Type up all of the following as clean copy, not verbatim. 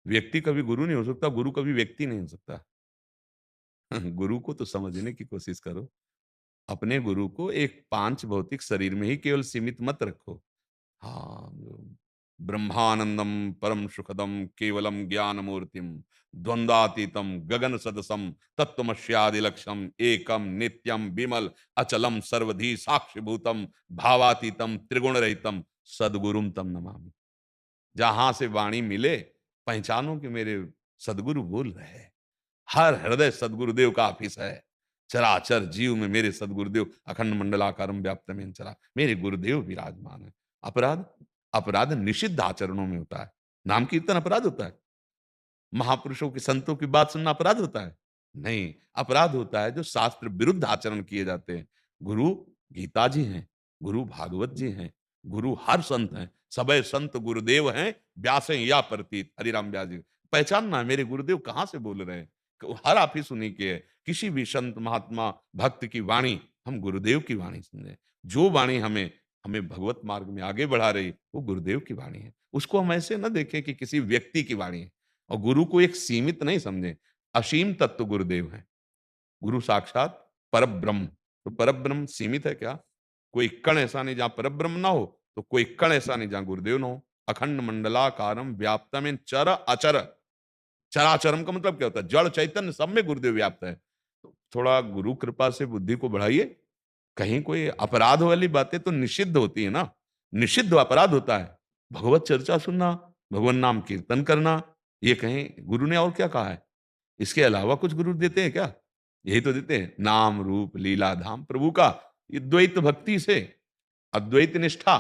व्यक्ति कभी गुरु नहीं हो सकता, गुरु कभी व्यक्ति नहीं हो सकता। गुरु को तो समझने की कोशिश करो। अपने गुरु को एक पांच भौतिक शरीर में ही केवल सीमित मत रखो। हाँ, ब्रह्मानंदम परम सुखदम केवलम ज्ञान मूर्तिम द्वंद्वातीतम गगन सदसम तत्वमस्यादि लक्ष्यम एकम नित्यम विमल अचलम सर्वधी साक्षिभूतम भावातीतम त्रिगुण रहितम सदगुरुम तम नमामि। जहां से वाणी मिले पहचानो कि मेरे सदगुरु बोल रहे हैं। हर हृदय सदगुरुदेव का ऑफिस है। चराचर जीव में मेरे सदगुरुदेव अखंड मंडलाकारम व्याप्त में चला, मेरे गुरुदेव विराजमान है। अपराध, अपराध निषिद्ध आचरणों में होता है। नाम कीर्तन अपराध होता है? महापुरुषों की संतों की बात सुनना अपराध होता है? नहीं, अपराध होता है जो शास्त्र विरुद्ध आचरण किए जाते हैं। गुरु गीता जी हैं, गुरु भागवत जी हैं, गुरु हर संत हैं। सबे संत गुरुदेव हैं, व्यासें या प्रतीत हरिराम व्यास जी। पहचानना है मेरे गुरुदेव कहाँ से बोल रहे हैं। हर ऑफिस उन्हीं के है। किसी भी संत महात्मा भक्त की वाणी हम गुरुदेव की वाणी सुने। जो वाणी हमें हमें भगवत मार्ग में आगे बढ़ा रही वो गुरुदेव की वाणी है। उसको हम ऐसे न देखें कि किसी व्यक्ति की वाणी है। और गुरु को एक सीमित नहीं समझें, असीम तत्व गुरुदेव हैं। गुरु साक्षात परब्रह्म। तो परब्रह्म सीमित है क्या? कोई कण ऐसा नहीं जहां परब्रह्म ना हो, तो कोई कण ऐसा नहीं जहां गुरुदेव ना हो। अखंड मंडलाकारम व्याप्तम चर अचर। चराचरम का मतलब क्या होता है? जड़ चैतन्य सब में गुरुदेव व्याप्त है। तो थोड़ा गुरु कृपा से बुद्धि को बढ़ाइए। कहीं कोई अपराध वाली बातें तो निषिद्ध होती है ना। निषिद्ध अपराध होता है भगवत चर्चा सुनना, भगवान नाम कीर्तन करना। ये कहीं गुरु ने और क्या कहा है? इसके अलावा कुछ गुरु देते हैं क्या? यही तो देते हैं, नाम रूप लीला धाम प्रभु का। ये द्वैत भक्ति से, अद्वैत निष्ठा,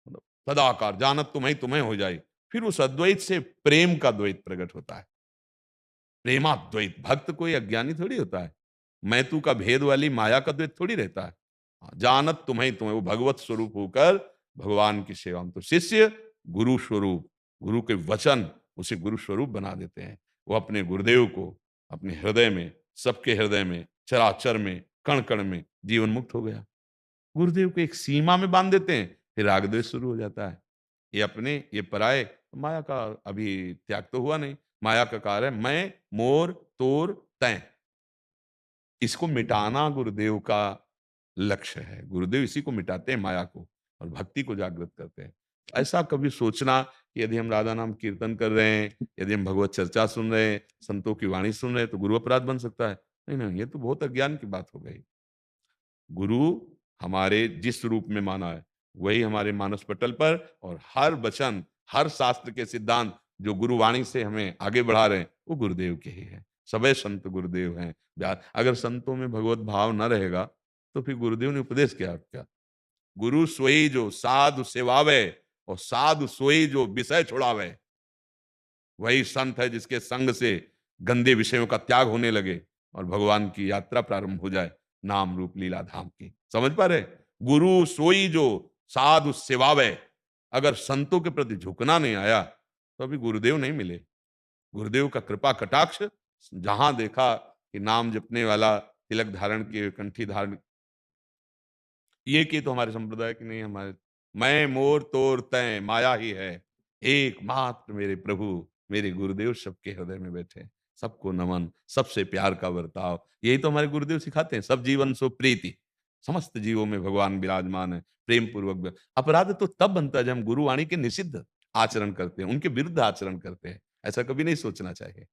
मतलब सदाकार जानत तुम्हें तुम्हें हो जाए। फिर उस अद्वैत से प्रेम का द्वैत प्रकट होता है। प्रेमाद्वैत। भक्त कोई अज्ञानी थोड़ी होता है। मैं तू का भेद वाली माया का द्वैत थोड़ी रहता है। हाँ, जानत तुम्हें तुम्हें, वो भगवत स्वरूप होकर भगवान की सेवा में। तो शिष्य गुरु स्वरूप, गुरु के वचन उसे गुरु स्वरूप बना देते हैं। वो अपने गुरुदेव को अपने हृदय में, सबके हृदय में, चराचर में, कण कण में जीवन मुक्त हो गया। गुरुदेव को एक सीमा में बांध देते हैं, फिर राग द्वेष शुरू हो जाता है। ये अपने, ये पराये। तो माया का अभी त्याग तो हुआ नहीं। माया का कार्य है मैं, मोर, तोर, तैं। इसको मिटाना गुरुदेव का लक्ष्य है। गुरुदेव इसी को मिटाते हैं, माया को, और भक्ति को जागृत करते हैं। ऐसा कभी सोचना कि यदि हम राधा नाम कीर्तन कर रहे हैं, यदि हम भगवत चर्चा सुन रहे हैं, संतों की वाणी सुन रहे हैं, तो गुरु अपराध बन सकता है? नहीं, नहीं, ये तो बहुत अज्ञान की बात हो गई। गुरु हमारे जिस रूप में माना है, वही हमारे मानस पटल पर, और हर वचन, हर शास्त्र के सिद्धांत जो गुरुवाणी से हमें आगे बढ़ा रहे हैं, वो गुरुदेव के ही है। सबे संत गुरुदेव हैं। अगर संतों में भगवत भाव न रहेगा, तो फिर गुरुदेव ने उपदेश किया क्या? गुरु सोई जो साधु सेवावे, और साधु सोई जो विषय छुड़ावे। वही संत है जिसके संग से गंदे विषयों का त्याग होने लगे और भगवान की यात्रा प्रारंभ हो जाए, नाम रूप लीला धाम की। समझ पा रहे? गुरु सोई जो साधु सेवावे। अगर संतों के प्रति झुकना नहीं आया, तो अभी गुरुदेव नहीं मिले। गुरुदेव का कृपा कटाक्ष जहां देखा कि नाम जपने वाला, तिलक धारण किए, कंठी धारण, ये की तो हमारे संप्रदाय की नहीं। हमारे मैं मोर तोर तैं माया ही है, एकमात्र मेरे प्रभु, मेरे गुरुदेव सबके हृदय में बैठे। सबको नमन, सबसे प्यार का बर्ताव, यही तो हमारे गुरुदेव सिखाते हैं। सब जीवन सो प्रीति, समस्त जीवों में भगवान विराजमान है, प्रेम पूर्वक। अपराध तो तब बनता है जब हम गुरुवाणी के निषिद्ध आचरण करते हैं, उनके विरुद्ध आचरण करते हैं। ऐसा कभी नहीं सोचना चाहिए।